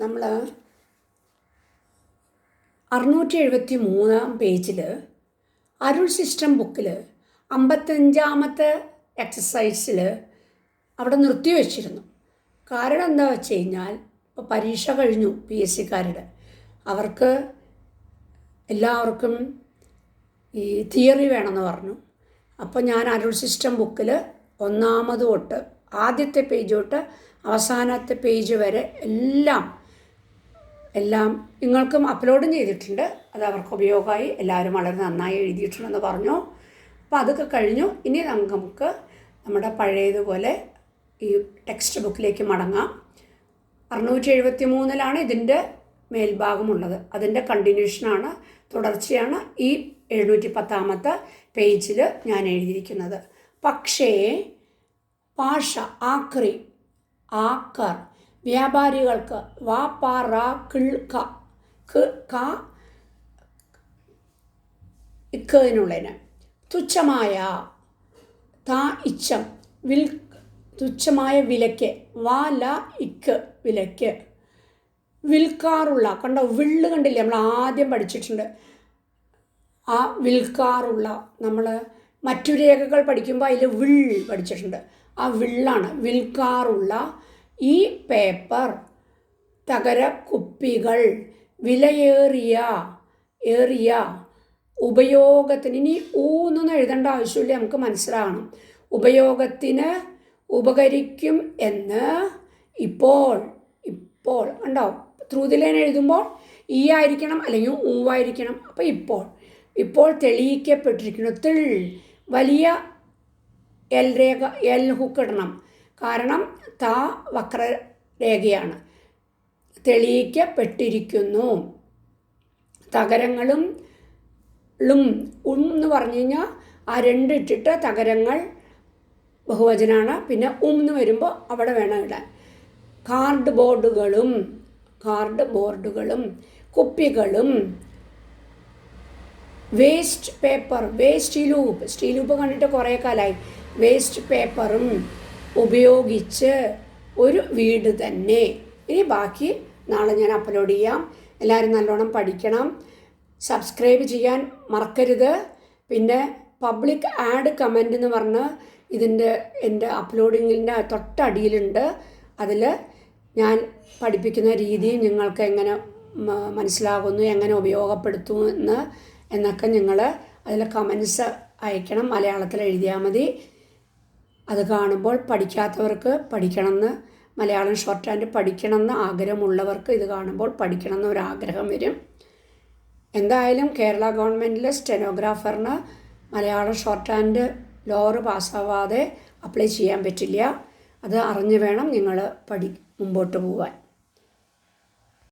നമ്മൾ 673 പേജിൽ അരുൾ സിസ്റ്റം ബുക്കിൽ 55ാമത്തെ എക്സസൈസിൽ അവിടെ നിർത്തിവെച്ചിരുന്നു. കാരണം എന്താ വെച്ച് കഴിഞ്ഞാൽ ഇപ്പോൾ പരീക്ഷ കഴിഞ്ഞു PSCക്കാരുടെ. അവർക്ക് എല്ലാവർക്കും ഈ തിയറി വേണമെന്ന് പറഞ്ഞു. അപ്പോൾ ഞാൻ അരുൾ സിസ്റ്റം ബുക്കിൽ 1 തൊട്ട് ആദ്യത്തെ പേജ് തൊട്ട് അവസാനത്തെ പേജ് വരെ എല്ലാം നിങ്ങൾക്കും അപ്ലോഡും ചെയ്തിട്ടുണ്ട്. അത് അവർക്ക് ഉപയോഗമായി. എല്ലാവരും വളരെ നന്നായി എഴുതിയിട്ടുണ്ടെന്ന് പറഞ്ഞു. അപ്പോൾ അതൊക്കെ കഴിഞ്ഞു. ഇനി നമുക്ക് നമ്മുടെ പഴയതുപോലെ ഈ ടെക്സ്റ്റ് ബുക്കിലേക്ക് മടങ്ങാം. 673 ഇതിൻ്റെ മേൽഭാഗമുള്ളത്. അതിൻ്റെ കണ്ടിന്യൂഷനാണ്, തുടർച്ചയാണ് ഈ 710ാമത്തെ പേജിൽ ഞാൻ എഴുതിയിരിക്കുന്നത്. പക്ഷേ ഭാഷ ആക്കർ വ്യാപാരികൾക്ക് വാ പാ റാ കിൾ ക ഇക്കതിനുള്ളതിന് തുച്ഛമായ താ ഇച്ചം തുച്ഛമായ വിലയ്ക്ക് വാ ല ഇക്ക് വിലയ്ക്ക് വിൽക്കാറുള്ള കണ്ടോ, വിള്ള് കണ്ടില്ലേ, നമ്മൾ ആദ്യം പഠിച്ചിട്ടുണ്ട്. ആ വിൽക്കാറുള്ള നമ്മൾ മറ്റു രേഖകൾ പഠിക്കുമ്പോൾ അതിൽ വിൾ പഠിച്ചിട്ടുണ്ട്. ആ വിള്ളാണ് വിൽക്കാറുള്ള ഈ പേപ്പർ തകര കുപ്പികൾ വിലയേറിയ ഉപയോഗത്തിന്, ഇനി ഊന്നൊന്നും എഴുതേണ്ട ആവശ്യമില്ല, നമുക്ക് മനസ്സിലാകണം. ഉപയോഗത്തിന് ഉപകരിക്കും എന്ന് ഇപ്പോൾ ഉണ്ടോ, ത്രൂ ദി ലൈൻ എഴുതുമ്പോൾ ഈ ആയിരിക്കണം അല്ലെങ്കിൽ ഊവായിരിക്കണം. അപ്പോൾ ഇപ്പോൾ തെളിയിക്കപ്പെട്ടിരിക്കുന്നു. വലിയ എൽ ഹുക്ക് ഇടണം. കാരണം താ വക്രരേഖയാണ്. തെളിയിക്കപ്പെട്ടിരിക്കുന്നു. തകരങ്ങളും എന്ന് പറഞ്ഞു കഴിഞ്ഞാൽ ആ 2 ഇട്ടിട്ട് തകരങ്ങൾ ബഹുവചനാണ്. പിന്നെ എന്ന് വരുമ്പോൾ അവിടെ വേണം ഇടാൻ. കാർഡ് ബോർഡുകളും കുപ്പികളും വേസ്റ്റ് പേപ്പർ, സ്റ്റീൽ ലൂപ്പ് കണ്ടിട്ട് കുറേ കാലമായി. വേസ്റ്റ് പേപ്പറും ഉപയോഗിച്ച് ഒരു വീട് തന്നെ. ഇനി ബാക്കി നാളെ ഞാൻ അപ്ലോഡ് ചെയ്യാം. എല്ലാവരും നല്ലോണം പഠിക്കണം. സബ്സ്ക്രൈബ് ചെയ്യാൻ മറക്കരുത്. പിന്നെ പബ്ലിക് ആഡ് കമൻ്റ് എന്ന് പറഞ്ഞ് എൻ്റെ അപ്ലോഡിങ്ങിൻ്റെ തൊട്ടടിയിലുണ്ട്. അതിൽ ഞാൻ പഠിപ്പിക്കുന്ന രീതിയും നിങ്ങൾക്ക് എങ്ങനെ മനസ്സിലാകുന്നു, എങ്ങനെ ഉപയോഗപ്പെടുത്തുന്നു എന്നൊക്കെ നിങ്ങൾ അതിൽ കമൻസ് അയക്കണം. മലയാളത്തിൽ എഴുതിയാൽ മതി. അത് കാണുമ്പോൾ പഠിക്കാത്തവർക്ക് പഠിക്കണമെന്ന്, മലയാളം ഷോർട്ട് ഹാൻഡ് പഠിക്കണമെന്ന് ആഗ്രഹമുള്ളവർക്ക് ഇത് കാണുമ്പോൾ പഠിക്കണമെന്ന് ഒരാഗ്രഹം വരും. എന്തായാലും കേരള ഗവൺമെൻറ്റിലെ സ്റ്റെനോഗ്രാഫറിന് മലയാളം ഷോർട്ട് ഹാൻഡ് ലോവർ പാസ്സാവാതെ അപ്ലൈ ചെയ്യാൻ പറ്റില്ല. അത് അറിഞ്ഞു വേണം നിങ്ങൾ മുമ്പോട്ട് പോകാൻ.